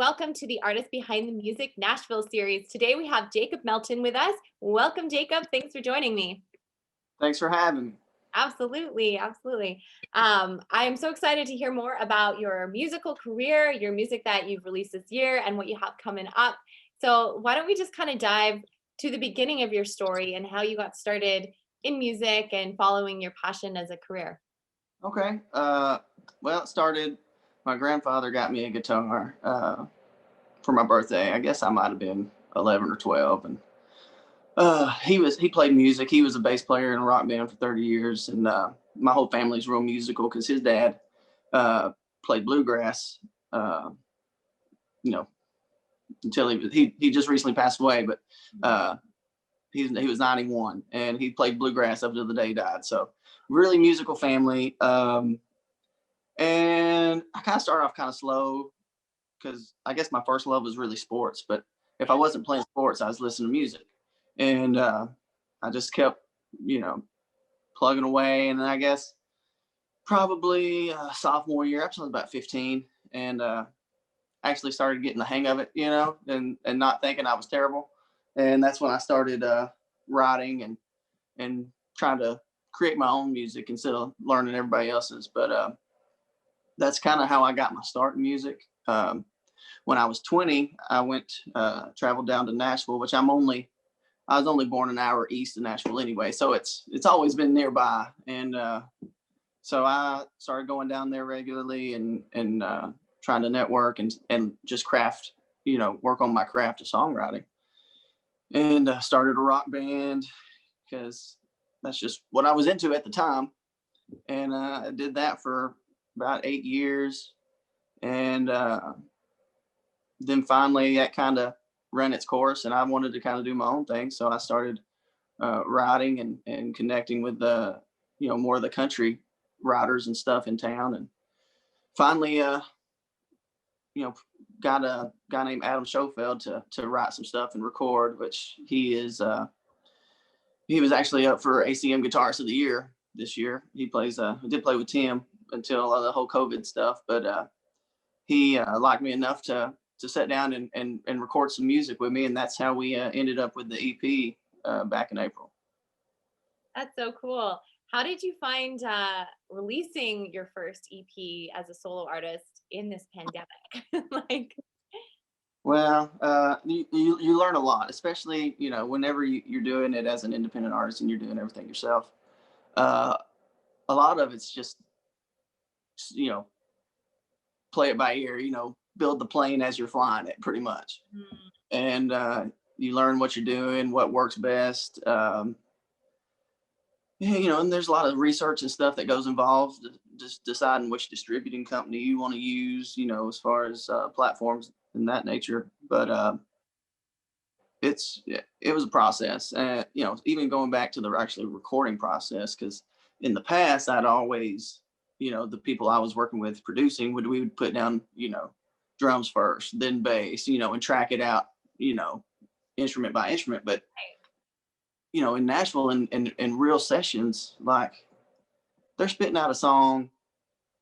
welcome to the Artist Behind the Music Nashville series. Today we have Jacob Melton with us. Welcome, Jacob. Thanks for joining me. Thanks for having me. Absolutely, absolutely. I am so excited to hear more about your musical career, your music that you've released this year, and what you have coming up. So why don't we just kind of dive to the beginning of your story and how you got started in music and following your passion as a career? Okay. Well, it started, my grandfather got me a guitar for my birthday. I guess I might have been 11 or 12. And he played music. He was a bass player in a rock band for 30 years. And my whole family's real musical because his dad played bluegrass, you know, until he just recently passed away. But he was 91 and he played bluegrass up to the day he died. So really musical family. And I kind of started off kind of slow because I guess my first love was really sports. But if I wasn't playing sports, I was listening to music. And I just kept, plugging away. And then I guess probably sophomore year, I was about 15, and actually started getting the hang of it, and not thinking I was terrible. And that's when I started writing and trying to create my own music instead of learning everybody else's. But that's kind of how I got my start in music. When I was 20, I traveled down to Nashville, which I was only born an hour east of Nashville anyway. So it's always been nearby. And so I started going down there regularly and trying to network and just craft, work on my craft of songwriting. And started a rock band because that's just what I was into at the time. And I did that for about 8 years. And then finally that kind of ran its course and I wanted to kind of do my own thing. So I started writing and connecting with more of the country writers and stuff in town. And finally, got a guy named Adam Shoenfeld to write some stuff and record, which he was actually up for ACM Guitarist of the Year this year. He did play with Tim until the whole COVID stuff, but he liked me enough to sit down and record some music with me. And that's how we ended up with the EP back in April. That's so cool. How did you find releasing your first EP as a solo artist in this pandemic? Well, you learn a lot, especially, whenever you're doing it as an independent artist and you're doing everything yourself. A lot of it's just, play it by ear, build the plane as you're flying it pretty much. And you learn what you're doing, what works best. And there's a lot of research and stuff that goes involved, just deciding which distributing company you want to use, as far as platforms and that nature. But it was a process. Even going back to the actually recording process, because in the past I'd always, the people I was working with producing we would put down, drums first, then bass, and track it out, instrument by instrument. But in Nashville and real sessions, like they're spitting out a song,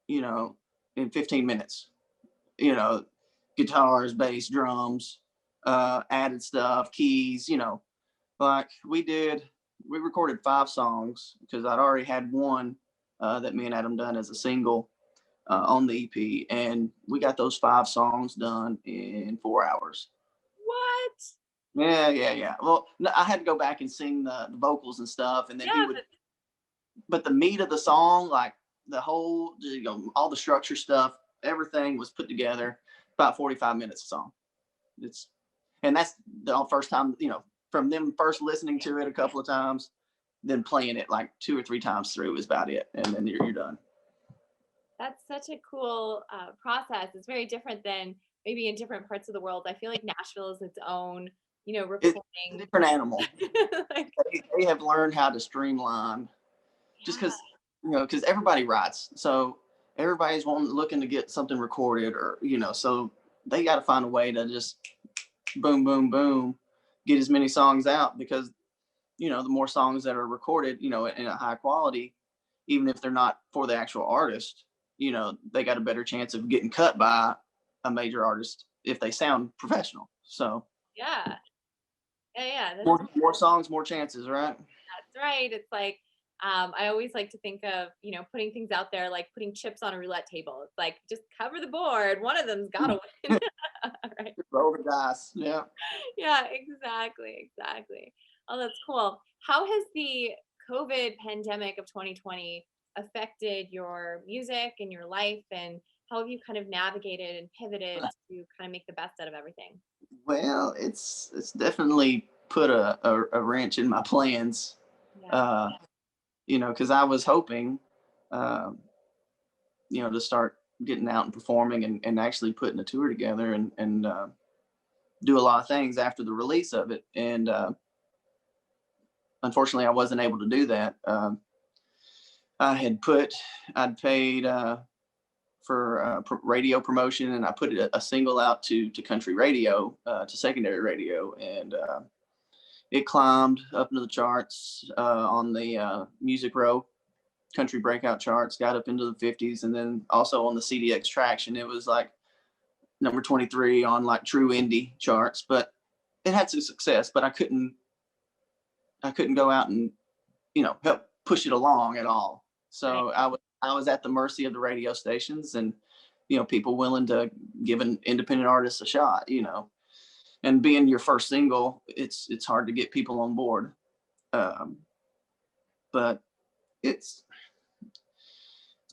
in 15 minutes, guitars, bass, drums, added stuff, keys, like we recorded 5 songs because I'd already had one that me and Adam done as a single on the EP. And we got those 5 songs done in 4 hours. What? Yeah. Well, no, I had to go back and sing the vocals and stuff, and then but the meat of the song, like the whole, all the structure stuff, everything was put together about 45 minutes a song. And that's the first time, from them first listening to it a couple of times, then playing it like 2 or 3 times through is about it, and then you're done. That's such a cool process. It's very different than maybe in different parts of the world. I feel like Nashville is its own, recording. It's a different animal. They have learned how to streamline, just because everybody writes, so everybody's looking to get something recorded, or so they got to find a way to just boom, boom, boom, get as many songs out, because the more songs that are recorded, in a high quality, even if they're not for the actual artist, they got a better chance of getting cut by a major artist, if they sound professional. So Yeah. Yeah. more songs, more chances, right? That's right. It's like, I always like to think of, putting things out there, like putting chips on a roulette table. It's like, just cover the board. One of them's got to win. Right. Roll the dice. Yeah. Yeah, exactly. Oh, that's cool. How has the COVID pandemic of 2020 affected your music and your life? And how have you kind of navigated and pivoted to kind of make the best out of everything? Well, it's definitely put a wrench in my plans. Yeah. Uh, because I was hoping, um, to start getting out and performing and actually putting a tour together and do a lot of things after the release of it. And unfortunately, I wasn't able to do that. I'd paid for radio promotion, and I put a single out to country radio, to secondary radio, and it climbed up into the charts on the Music Row country breakout charts, got up into the 50s, and then also on the CDX Traction, it was like number 23 on like true indie charts. But it had some success, but I couldn't go out and help push it along at all. So Right. I was at the mercy of the radio stations and people willing to give an independent artist a shot. And being your first single, it's hard to get people on board. Um, but it's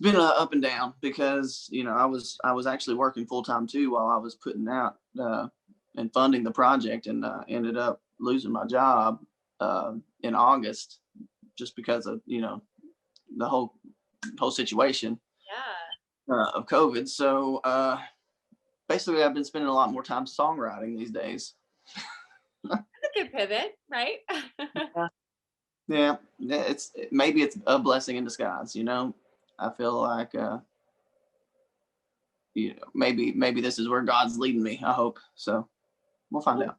been up and down because I was actually working full time too while I was putting out and funding the project, and ended up losing my job in August just because of the whole situation Yeah. of COVID. So basically, I've been spending a lot more time songwriting these days. That's a good pivot, right? Yeah, maybe it's a blessing in disguise. I feel like maybe this is where God's leading me. I hope so. We'll find out.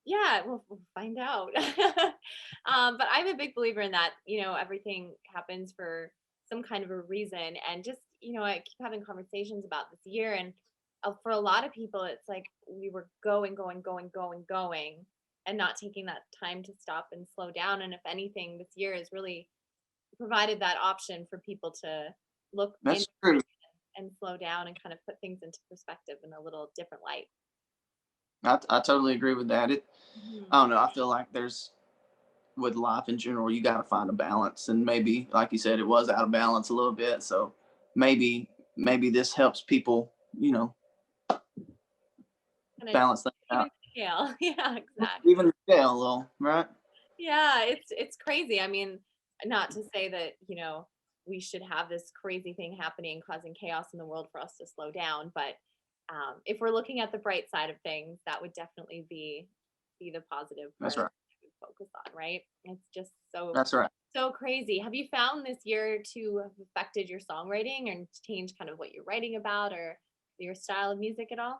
Yeah, we'll find out. But I'm a big believer in that, everything happens for some kind of a reason. And just, I keep having conversations about this year. And for a lot of people, it's like we were going, and not taking that time to stop and slow down. And if anything, this year has really provided that option for people to look in That's true. and slow down and kind of put things into perspective in a little different light. I totally agree with that. Mhm. I don't know. I feel like with life in general, you got to find a balance, and maybe, like you said, it was out of balance a little bit. So maybe this helps people, Kind of balance things even out, scale. Yeah, exactly. even scale a little, right? Yeah, it's crazy. I mean, not to say that, we should have this crazy thing happening causing chaos in the world for us to slow down, but if we're looking at the bright side of things, that would definitely be the positive That's part right. that we focus on, right? It's just so That's right. so crazy. Have you found this year to have affected your songwriting and change kind of what you're writing about or your style of music at all?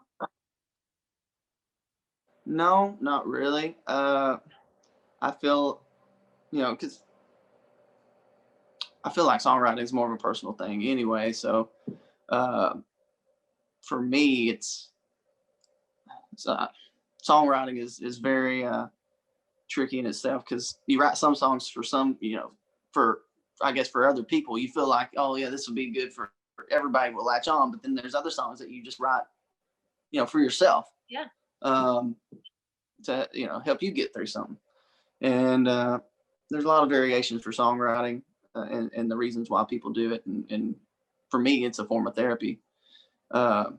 No, not really. I feel, because I feel like songwriting is more of a personal thing anyway. So uh, for me, it's songwriting is very tricky in itself, because you write some songs for for I guess for other people. You feel like, oh yeah, this will be good for everybody, will latch on. But then there's other songs that you just write, for yourself, Yeah. um, to help you get through something. And there's a lot of variations for songwriting, and the reasons why people do it. And for me, it's a form of therapy. Uh,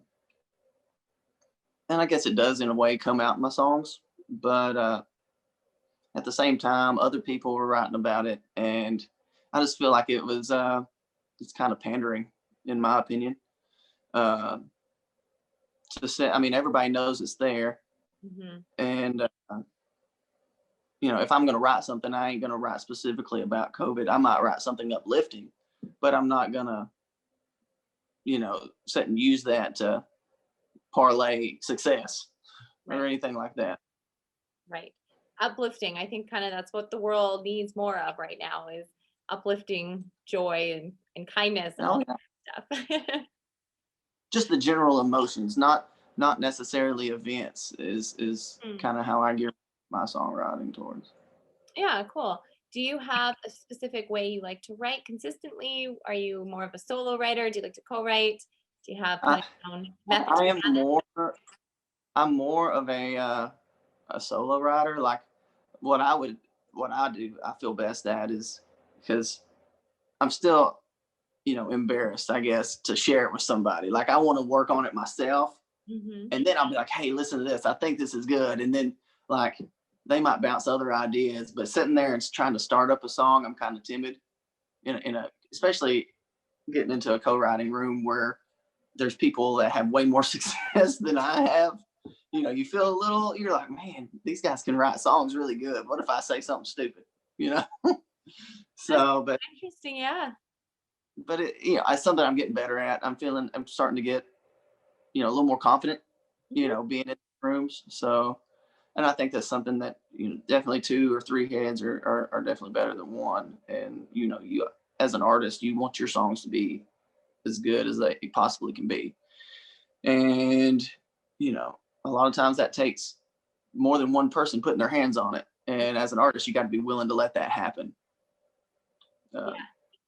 and I guess it does, in a way, come out in my songs. But at the same time, other people were writing about it, and I just feel like it's kind of pandering, in my opinion. Uh, to say, I mean, everybody knows it's there, Hmm. and if I'm going to write something, I ain't going to write specifically about COVID. I might write something uplifting, but I'm not going to, sit and use that to parlay success Right. or anything like that. Right. Uplifting. I think kind of that's what the world needs more of right now is uplifting joy and kindness and all Oh, yeah. that stuff. Just the general emotions, not not necessarily events is kind of how I gear my songwriting towards. Yeah, cool. Do you have a specific way you like to write consistently? Are you more of a solo writer? Do you like to co-write? Do you have kind I of your own method to I your am madness? more I'm more of a solo writer. Like what I would what I do I feel best at is because I'm still, embarrassed, I guess, to share it with somebody. Like I want to work on it myself, Mhm. and then I'll be like, "Hey, listen to this. I think this is good." And then like they might bounce other ideas, but sitting there and trying to start up a song, I'm kind of timid. In a especially getting into a co-writing room where there's people that have way more success than I have. You feel a little. You're like, man, these guys can write songs really good. What if I say something stupid? You know. That's So, but interesting, yeah. it's something I'm getting better at. I'm starting to get, a little more confident, Mhm. being in rooms. So, and I think that's something that, definitely two or three heads are definitely better than one. And, you, as an artist, you want your songs to be as good as they possibly can be. And, a lot of times that takes more than one person putting their hands on it. And as an artist, you got to be willing to let that happen. Yeah. Um,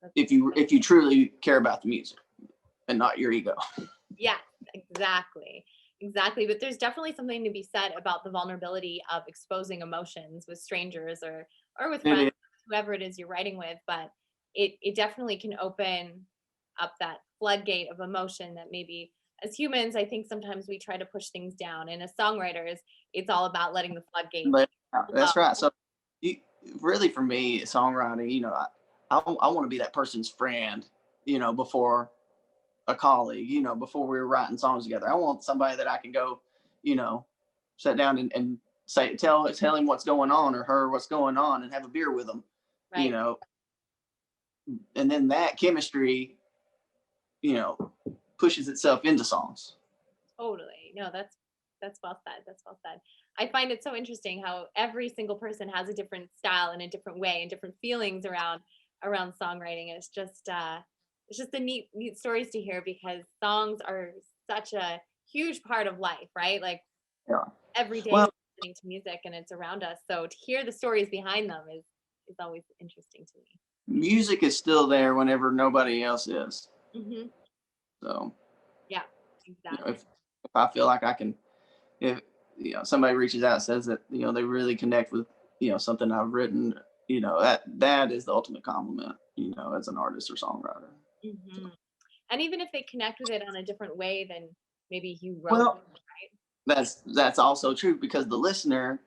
That's if you truly care about the music and not your ego. yeah, exactly. Exactly. But there's definitely something to be said about the vulnerability of exposing emotions with strangers or with It friends, is. whoever it is you're writing with. But it definitely can open up that floodgate of emotion that maybe as humans, I think sometimes we try to push things down. And as songwriters, it's all about letting the floodgate But flow. that's right. So, you, really, for me, songwriting, I want to be that person's friend, before a colleague, before we were writing songs together. I want somebody that I can go, you know, sit down and say, tell him what's going on or her what's going on and have a beer with them, you Right. know, and then that chemistry, you know, pushes itself into songs. Totally. No, that's well said. That's well said. I find it so interesting how every single person has a different style and a different way and different feelings around songwriting. It's just a neat stories to hear because songs are such a huge part of life, right? Like Yeah. every day Well, we're listening to music and it's around us. So to hear the stories behind them is always interesting to music is still there whenever nobody else is. me. So, Yeah, exactly. if I feel like I can, if somebody reaches out and says that they really connect with something I've written, that is the ultimate compliment, as an artist or songwriter. hmm And even if they connect with it on a different way than maybe you wrote, Well, right? that's also true because the listener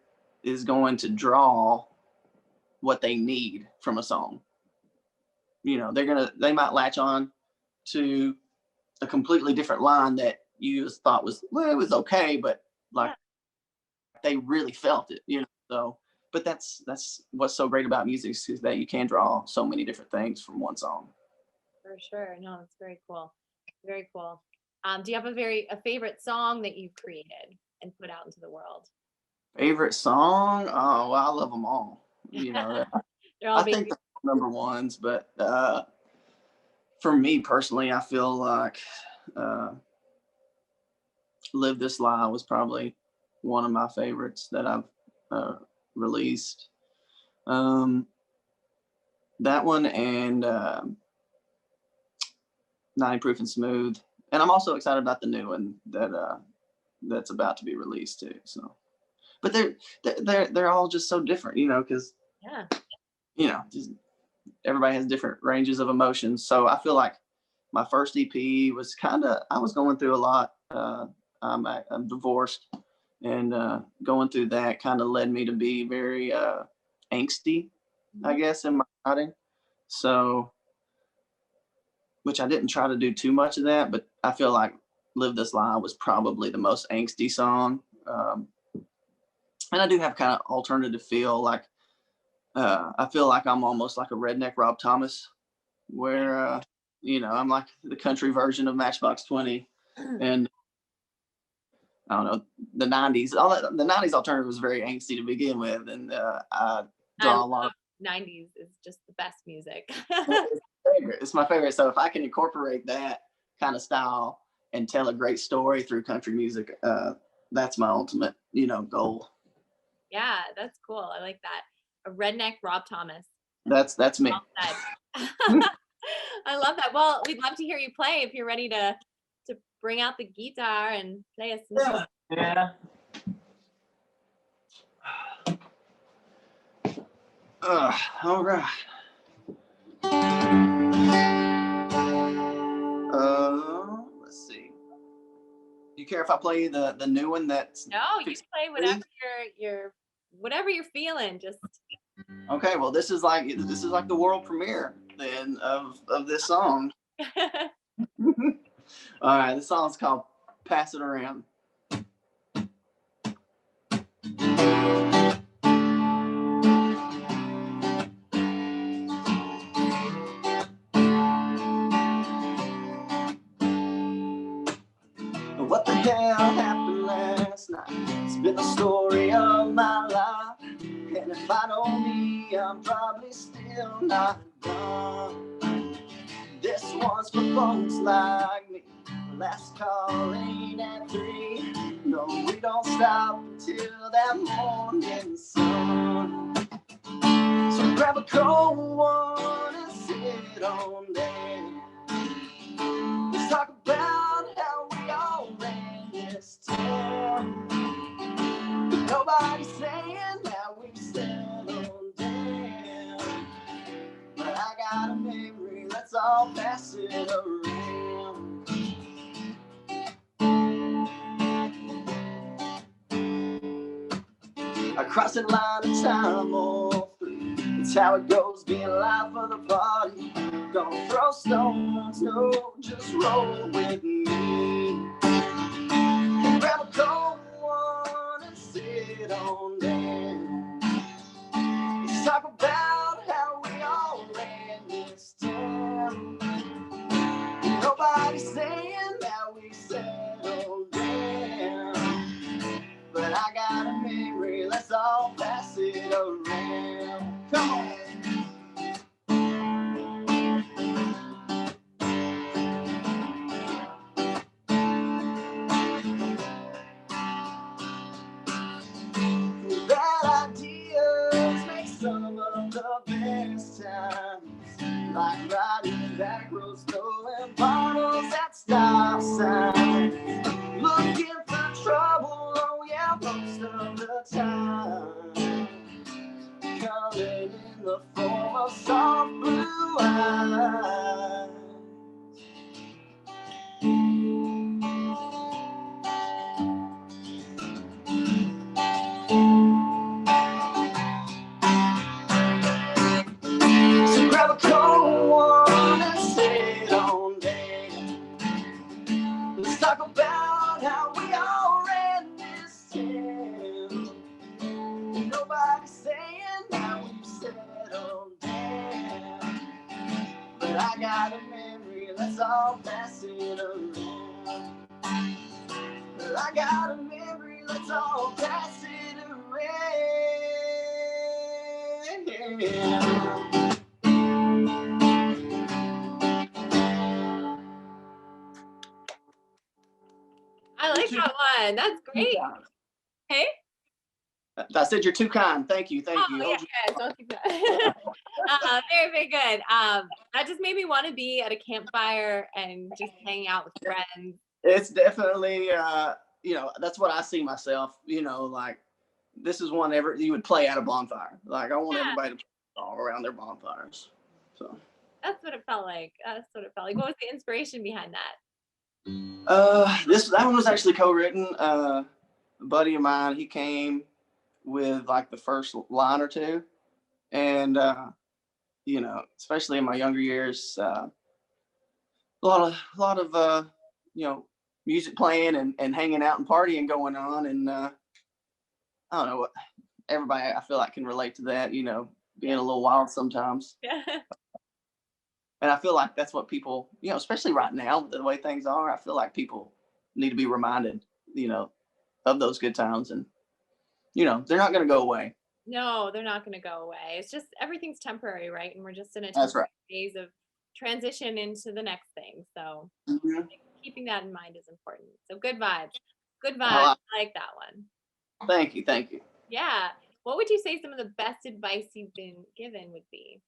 is going to draw what they need from a song. They might latch on to a completely different line that you just thought was, well, it was okay, but like Yeah, they really felt it. So, but that's what's so great about music is that you can draw so many different things from one song. for sure. No, it's very cool. Very cool. Do you have a favorite song that you've created and put out into the world? Favorite song? Oh, well, I love them all. They're all I very think the number ones, but for me personally, I feel like uh, "Live This Lie" was probably one of my favorites that I've uh, released. Um, that one and 90 Proof and Smooth, and I'm also excited about the new one that's about to be released too. So, but they're all just so different, because yeah. just everybody has different ranges of emotions. So I feel like my first EP was I was going through a lot. I'm divorced, and going through that kind of led me to be very angsty, I Mhm. guess, in my writing. So, which I didn't try to do too much of that, but I feel like "Live This Lie" was probably the most angsty song. And I do have kind of alternative feel, like I feel like I'm almost like a redneck Rob Thomas, where I'm like the country version of Matchbox 20, and I don't know, the '90s. The '90s alternative was very angsty to begin with, and I I love draw a lot of. 90s is just the best music. It's my favorite. So if I can incorporate that kind of style and tell a great story through country music. That's my ultimate, goal. Yeah, that's cool. I like that. A redneck Rob Thomas. That's me. I love that. Well, we'd love to hear you play if you're ready to bring out the guitar and play us some. Yeah. All right. Let's see. You care if I play the new one that's No, you can play whatever whatever you're feeling. Just okay. Well, this is like the world premiere then of this song. All right, this song's called "Pass It Around." What the hell happened last night? It's been the story of my life. And if I know me, I'm probably still not done. This one's for folks like me. Last call ain't at 3. No, we don't stop until that morning sun. So grab a cold one and sit on down. Let's talk about how we all ran this town. Nobody's saying that we've settled down, but I got a memory, let's all pass it around. Across the line of time all through, it's how it goes being live for the party. Don't throw stones, no, just roll with me. Grab a cold one and sit on down. Let's talk about how we all ran this town. Nobody's saying that we settled down, but I got a memory, let's all pass it around. Come on. Bad ideas make some of the best times, like riding back roads, throwing bottles at stop signs, looking for trouble, oh yeah, most of the time, coming in the form of soft blue eyes. So grab a cold one and sit on down. Let's talk about how we all ran this town. Nobody's saying that we've settled down, but I got a memory, let's all pass it around. But I got a memory, let's all pass it around. I like that one. That's great. Hey? I said you're too kind. Thank you. Yeah, don't do that. Very, very good. That just made me want to be at a campfire and just hanging out with friends. It's definitely, that's what I see myself, like this is one you would play at a bonfire. Like I want everybody to play all around their bonfires. So that's what it felt like. What was the inspiration behind that? That one was actually co-written. A buddy of mine, he came with like the first line or two, and especially in my younger years, a lot of music playing and hanging out and partying going on, and I don't know what everybody I feel like can relate to that, being a little wild sometimes. Yeah. And I feel like that's what people, especially right now, the way things are, I feel like people need to be reminded, of those good times, and they're not going to go away. No, they're not going to go away. It's just everything's temporary, right? And we're just in a That's right. phase of transition into the next thing. So Mm-hmm. keeping that in mind is important. So good vibes. Good vibes. I I like that one. Thank you. Thank you. Yeah. What would you say some of the best advice you've been given would be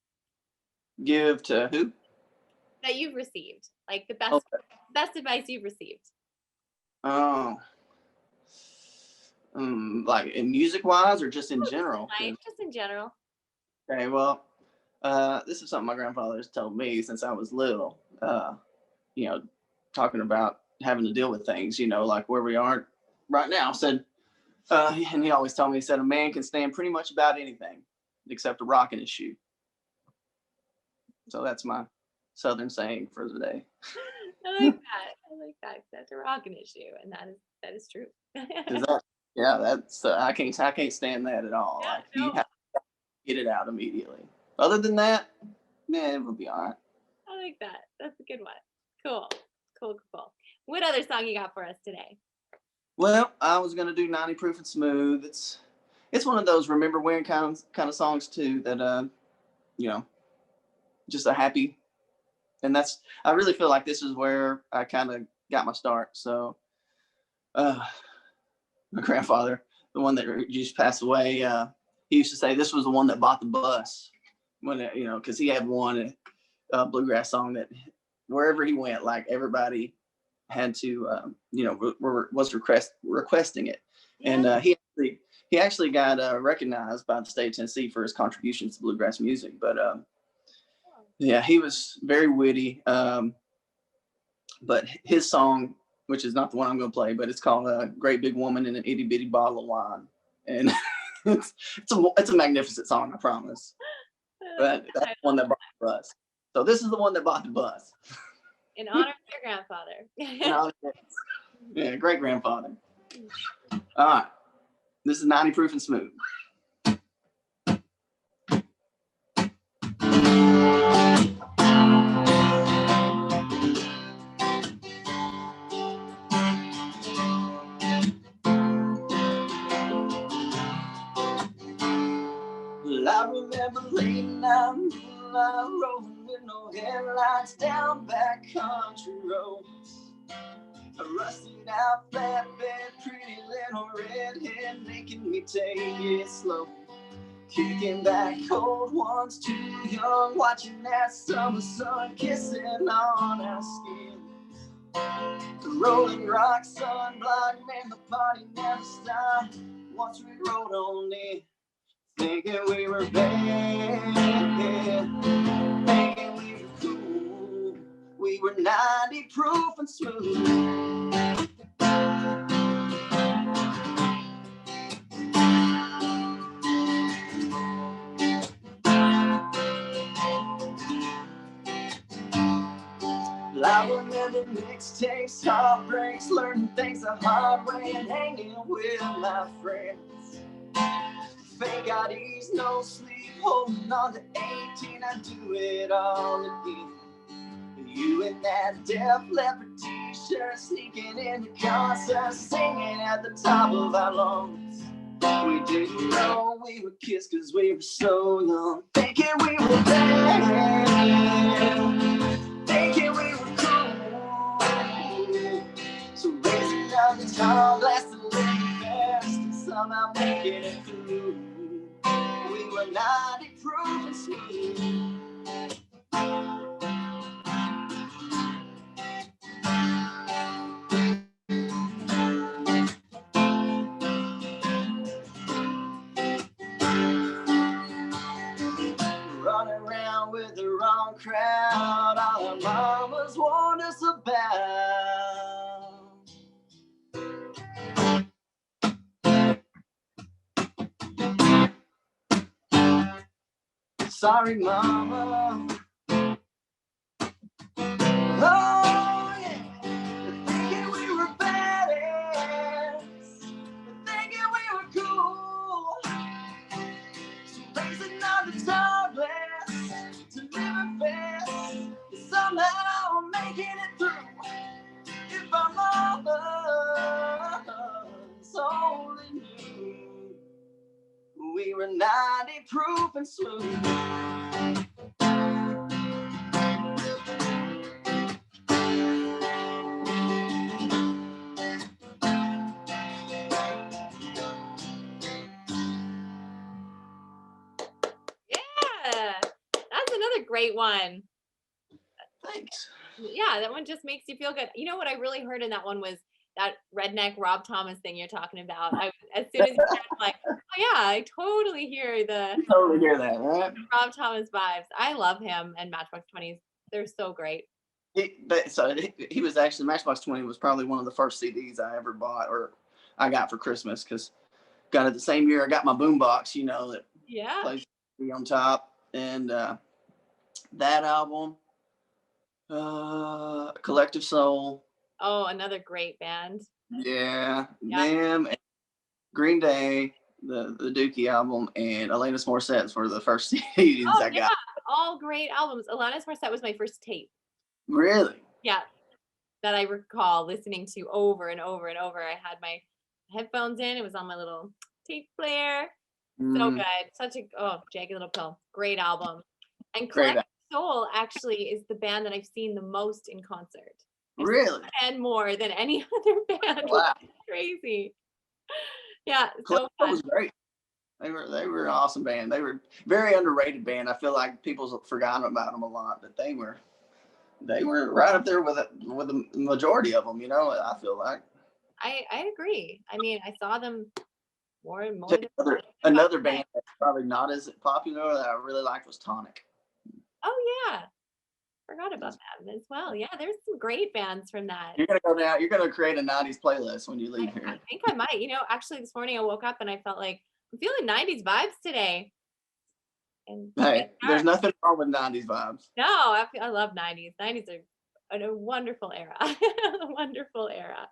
Give to who? that you've received? Like the Okay. best advice you've received. Oh, like in music wise or just in Oh, just in general? life, just in general. Okay, well, this is something my grandfather has told me since I was little. You know, talking about having to deal with things, you know, like where we are right now. Said, and he always told me, he said, a man can stand pretty much about anything except a rock in his shoe. So that's my Southern saying for the day. I like that. I like that. That's a rocking issue, and that is true. Is that? Yeah, that's I can't stand that at all. Yeah, Like you no, have to get it out immediately. Other than that, man, it will be all right. I like that. That's a good one. Cool. Cool, cool. What other song you got for us today? Well, I was gonna do 90 Proof and Smooth. It's one of those remember when kind of songs too that you know, just a happy, and that's I really feel like this is where I kind of got my start. So uh my grandfather, the one that just passed away, he used to say this was the one that bought the bus when you know, because he had one bluegrass song that wherever he went, like everybody had to you know was requesting it, and Yeah. he actually got recognized by the state of Tennessee for his contributions to bluegrass music. But yeah, he was very witty. But his song, which is not the one I'm going to play, but it's called "Great Big Woman in an Itty Bitty Bottle of Wine," and it's a magnificent song, I promise. But that's the one that bought the bus. So this is the one that bought the bus. In honor of your grandfather. Yeah, great grandfather. All right, this is 90 Proof and Smooth. Well, I remember late night moonlight rolling with no headlights down back country roads. A rusted out flatbed, pretty little redhead making me take it slow. Kicking back cold ones, too young, watching that summer sun kissing on our skin. The rolling rock, sun blind, and the party never stopped once we rode on in. Thinking we were bad, thinking we were cool. We were 90 proof and smooth. I remember mixtapes, heartbreaks, learning things the hard way, and hanging with my friends. Fake IDs, no sleep, holding on to 18, I do it all again. You in that Def Leppard t-shirt, sneaking in the concert, singing at the top of our lungs. We didn't know we would kiss cause we were so young, thinking we were bad, thinking we were cool. So raising down the tall glass to live fast and somehow making it through. We were 90 proof and smooth. Running around with the wrong crowd, all our mamas warned us about. Sorry, mama. Oh, yeah. Thinking we were badass, thinking we were cool. So raising on the tall glass to living fast, somehow making it through. If our mamas only knew, we were 90 proof and smooth. great one. Thanks. Yeah, that one just makes you feel good. You know what I really heard in that one was that redneck Rob Thomas thing you're talking about. As soon as you said, I'm like, oh yeah, I totally hear the You totally hear that, right? Rob Thomas vibes. I love him and Matchbox 20s. They're so great. He was actually, Matchbox 20 was probably one of the first CDs I ever bought or I got for Christmas, because got it the same year I got my boombox, that Yeah. plays on top. And that album, Collective Soul. Oh, another great band. Yeah. Them, and Green Day, the Dookie album, and Alanis Morissette's were the first CDs I got. All great albums. Alanis Morissette was my first tape. Really? Yeah. That I recall listening to over and over and over. I had my headphones in. It was on my little tape player. So good. Such a Jagged Little Pill. Great album. And Collective Soul actually is the band that I've seen the most in concert. Really? And more than any other band. Wow. Crazy. Yeah. Collective Soul was great. They were an awesome band. They were very underrated band. I feel like people's forgotten about them a lot, but they were right up there with the majority of them. I feel like. I agree. I mean, I saw them more and more. Another band that's probably not as popular that I really liked was Tonic. Oh yeah, forgot about that as well. Yeah, there's some great bands from that. You're gonna go now. You're gonna create a '90s playlist when you leave here. I think I might. Actually, this morning I woke up and I felt like I'm feeling '90s vibes today. And hey, there's nothing wrong with '90s vibes. No, I love '90s. '90s are a wonderful era. A wonderful era.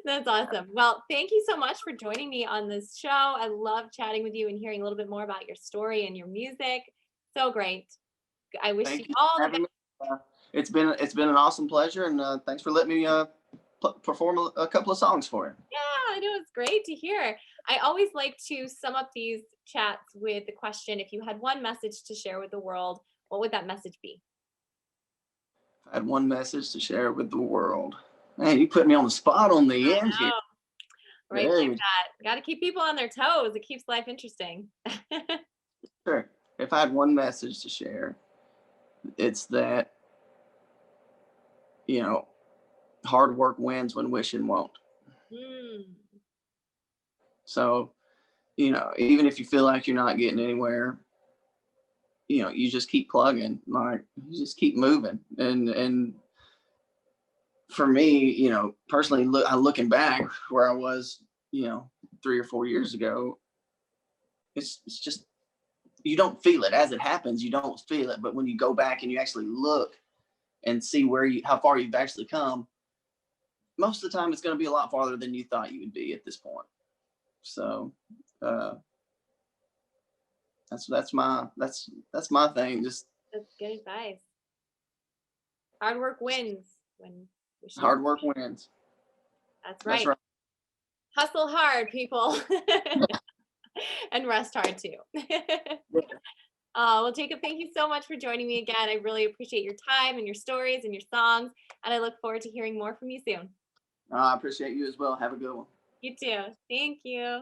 That's awesome. Well, thank you so much for joining me on this show. I love chatting with you and hearing a little bit more about your story and your music. So great. I wish you all the best. It's been an awesome pleasure, and thanks for letting me perform a couple of songs for you. Yeah, I know, it's great to hear. I always like to sum up these chats with the question: if you had one message to share with the world, what would that message be? If I had one message to share with the world. Man, you put me on the spot on the end here. Right like that. Got to keep people on their toes. It keeps life interesting. Sure. If I had one message to share, it's that, hard work wins when wishing won't. So, even if you feel like you're not getting anywhere, you just keep plugging, like you just keep moving. And for me, personally, looking back where I was, 3 or 4 years ago, it's just, you don't feel it as it happens. You don't feel it. But when you go back and you actually look and see how far you've actually come, most of the time it's going to be a lot farther than you thought you would be at this point. So that's my thing. Just that's good advice. Hard work wins. Hard work wins. That's right. Hustle hard, people. And rest hard too. Well, Jacob, thank you so much for joining me again. I really appreciate your time and your stories and your songs, and I look forward to hearing more from you soon. I appreciate you as well. Have a good one. You too. Thank you.